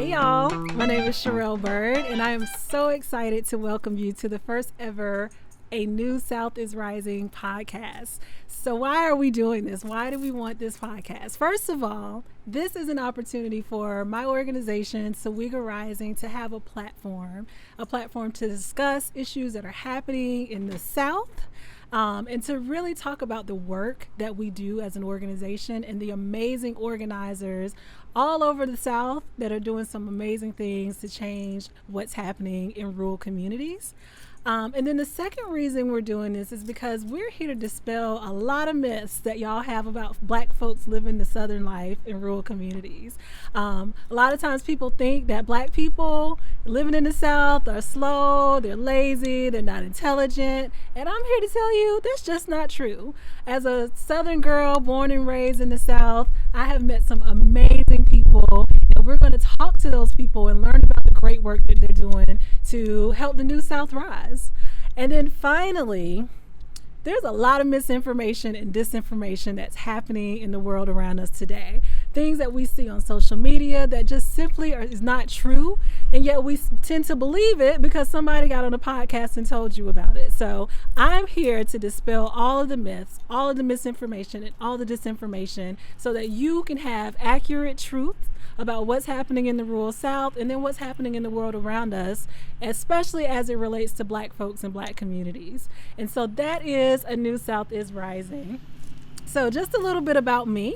Hey y'all, my name is Sherrell Byrd, and I am so excited to welcome you to the first ever A New South is Rising podcast. So why are we doing this? Why do we want this podcast? First of all, this is an opportunity for my organization, SOWEGA Rising, to have a platform to discuss issues that are happening in the South. And to really talk about the work that we do as an organization and the amazing organizers all over the South that are doing some amazing things to change what's happening in rural communities. And then the second reason we're doing this is because we're here to dispel a lot of myths that y'all have about Black folks living the Southern life in rural communities. A lot of times people think that Black people living in the South are slow, they're lazy, they're not intelligent. And I'm here to tell you that's just not true. As a Southern girl born and raised in the South, I have met some amazing people, and we're going to talk to those people and learn about the great work that they're doing to help the New South rise. And then finally, there's a lot of misinformation and disinformation that's happening in the world around us today. Things that we see on social media that just simply is not true, and yet we tend to believe it because somebody got on a podcast and told you about it. So I'm here to dispel all of the myths, all of the misinformation, and all the disinformation so that you can have accurate truth about what's happening in the rural South and then what's happening in the world around us, especially as it relates to Black folks and Black communities. And so that is A New South is Rising. So just a little bit about me.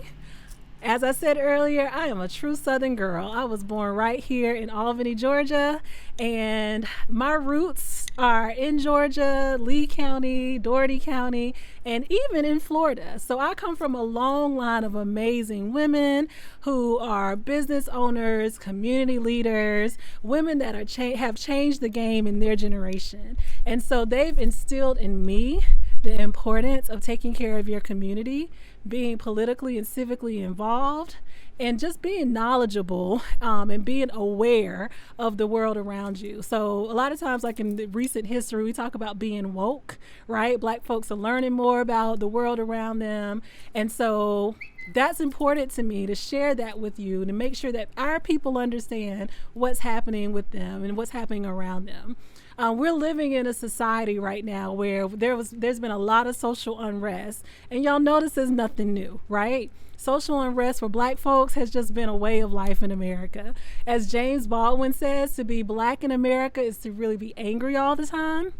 As I said earlier, I am a true Southern girl. I was born right here in Albany, Georgia, and my roots are in Georgia, Lee County, Dougherty County, and even in Florida. So I come from a long line of amazing women who are business owners, community leaders, women that are have changed the game in their generation. And so they've instilled in me the importance of taking care of your community, being politically and civically involved, and just being knowledgeable and being aware of the world around you. So a lot of times, like in the recent history, we talk about being woke, right? Black folks are learning more about the world around them. And so that's important to me to share that with you, to make sure that our people understand what's happening with them and what's happening around them. We're living in a society right now where there's been a lot of social unrest, and y'all notice there's nothing new, right? Social unrest for Black folks has just been a way of life in America. As James Baldwin says, to be Black in America is to really be angry all the time.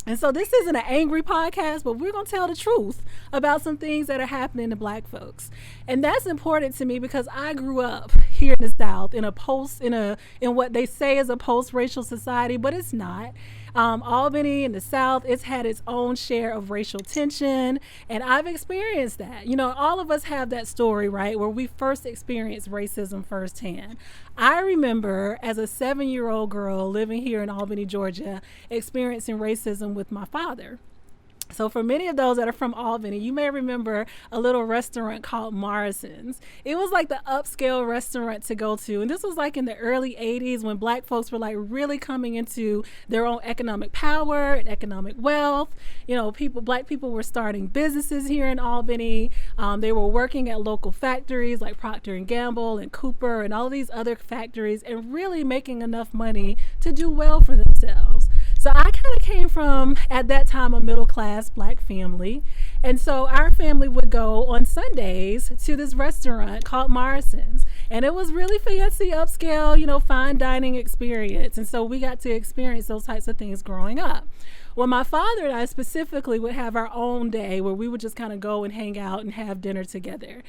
And so this isn't an angry podcast, but we're going to tell the truth about some things that are happening to Black folks. And that's important to me because I grew up here in the South in what they say is a post-racial society, but it's not. Albany in the South, it's had its own share of racial tension, and I've experienced that. You know, all of us have that story, right, where we first experienced racism firsthand. I remember as a 7-year-old girl living here in Albany, Georgia, experiencing racism with my father. So for many of those that are from Albany, you may remember a little restaurant called Morrison's. It was like the upscale restaurant to go to. And this was like in the early 80s when Black folks were like really coming into their own economic power and economic wealth. You know, Black people were starting businesses here in Albany. They were working at local factories like Procter & Gamble and Cooper and all these other factories and really making enough money to do well for themselves. So I kind of came from, at that time, a middle-class Black family. And so our family would go on Sundays to this restaurant called Morrison's. And it was really fancy, upscale, you know, fine dining experience. And so we got to experience those types of things growing up. Well, my father and I specifically would have our own day where we would just kind of go and hang out and have dinner together.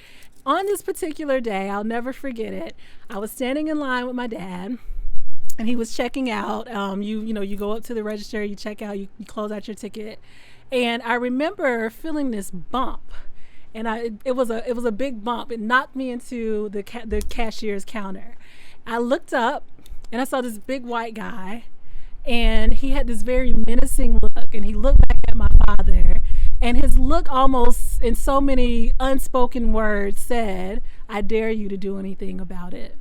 On this particular day, I'll never forget it, I was standing in line with my dad. And he was checking out. You go up to the register, you check out, you close out your ticket. And I remember feeling this bump. And it was a big bump. It knocked me into the cashier's counter. I looked up and I saw this big white guy, and he had this very menacing look, and he looked back at my father, and his look almost in so many unspoken words said, "I dare you to do anything about it."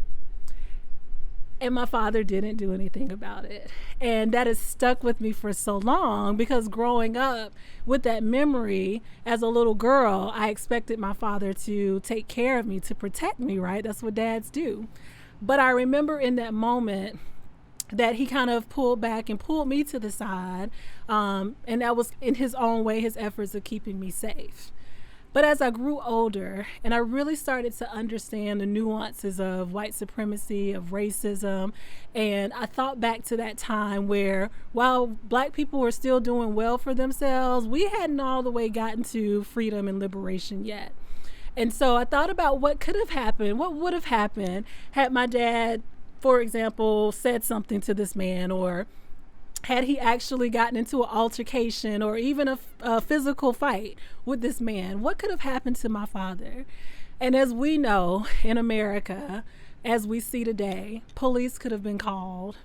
And my father didn't do anything about it. And that has stuck with me for so long because growing up with that memory as a little girl, I expected my father to take care of me, to protect me, right? That's what dads do. But I remember in that moment that he kind of pulled back and pulled me to the side. And that was, in his own way, his efforts of keeping me safe. But as I grew older and I really started to understand the nuances of white supremacy, of racism, and I thought back to that time where while black people were still doing well for themselves, we hadn't all the way gotten to freedom and liberation yet. And so I thought about what could have happened, what would have happened had my dad, for example, said something to this man, or had he actually gotten into an altercation or even a physical fight with this man. What could have happened to my father? And as we know in America, as we see today, police could have been called.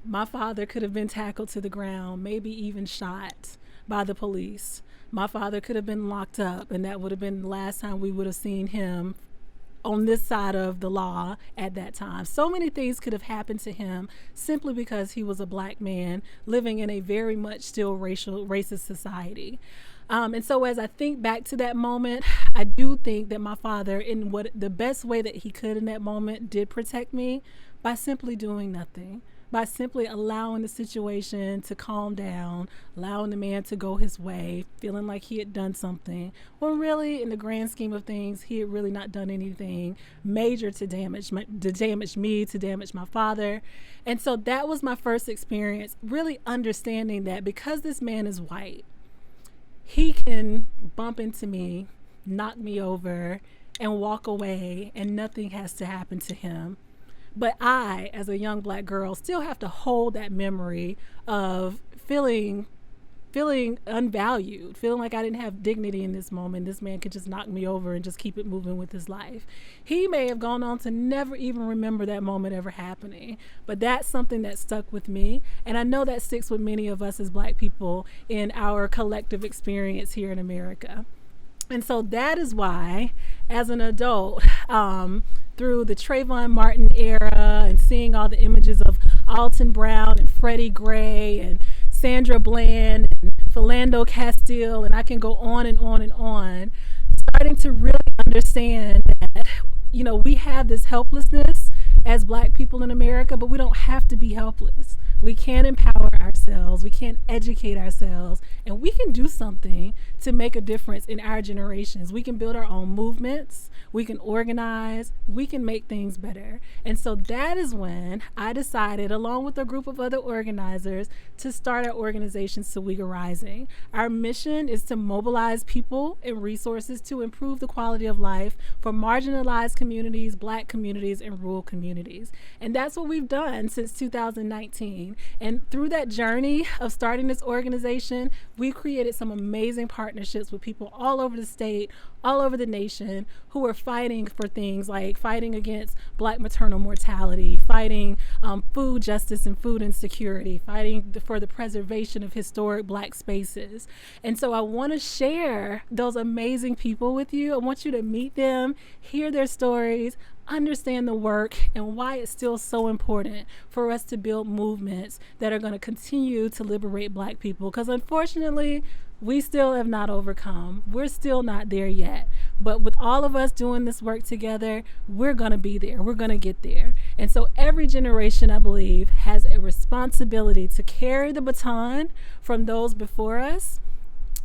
My father could have been tackled to the ground, maybe even shot by the police. My father could have been locked up, and that would have been the last time we would have seen him on this side of the law at that time. So many things could have happened to him simply because he was a black man living in a very much still racist society. And so as I think back to that moment, I do think that my father, in what the best way that he could in that moment, did protect me by simply doing nothing, by simply allowing the situation to calm down, allowing the man to go his way, feeling like he had done something, when really, in the grand scheme of things, he had really not done anything major to damage me, to damage my father. And so that was my first experience, really understanding that because this man is white, he can bump into me, knock me over, and walk away, and nothing has to happen to him. But I, as a young black girl, still have to hold that memory of feeling unvalued, feeling like I didn't have dignity in this moment. This man could just knock me over and just keep it moving with his life. He may have gone on to never even remember that moment ever happening, but that's something that stuck with me. And I know that sticks with many of us as black people in our collective experience here in America. And so that is why, as an adult, through the Trayvon Martin era and seeing all the images of Alton Brown and Freddie Gray and Sandra Bland and Philando Castile, and I can go on and on and on, starting to really understand that, we have this helplessness as black people in America, but we don't have to be helpless. We can empower ourselves, we can educate ourselves, and we can do something to make a difference in our generations. We can build our own movements, we can organize, we can make things better. And so that is when I decided, along with a group of other organizers, to start our organization, SOWEGA Rising. Our mission is to mobilize people and resources to improve the quality of life for marginalized communities, black communities, and rural communities. And that's what we've done since 2019. And through that journey of starting this organization, we created some amazing partnerships with people all over the state, all over the nation, who are fighting for things like fighting against black maternal mortality, fighting food justice and food insecurity, fighting for the preservation of historic black spaces. And so I want to share those amazing people with you. I want you to meet them, hear their stories, understand the work, and why it's still so important for us to build movements that are going to continue to liberate black people. Because unfortunately, we still have not overcome. We're still not there yet. But with all of us doing this work together, we're going to be there. We're going to get there. And so every generation, I believe, has a responsibility to carry the baton from those before us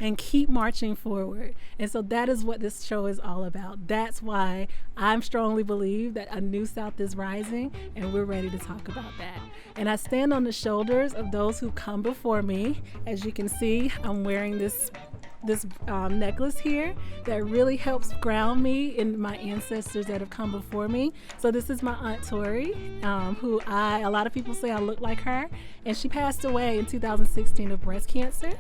and keep marching forward. And so that is what this show is all about. That's why I strongly believe that a new South is rising, and we're ready to talk about that. And I stand on the shoulders of those who come before me. As you can see, I'm wearing this necklace here that really helps ground me in my ancestors that have come before me. So this is my Aunt Tori, who a lot of people say I look like her, and she passed away in 2016 of breast cancer.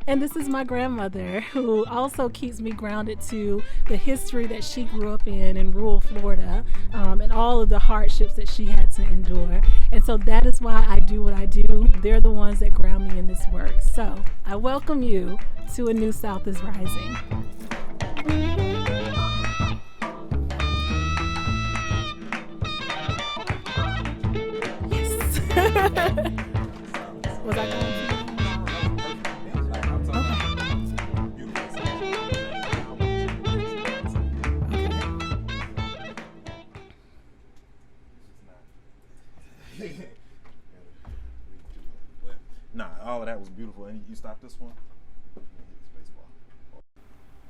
And this is my grandmother, who also keeps me grounded to the history that she grew up in rural Florida, and all of the hardships that she had to endure. And so that is why I do what I do. They're the ones that ground me in this work. So I welcome you to A New South is Rising. Yes. Was I going? Nah, all of that was beautiful. And you stopped this one?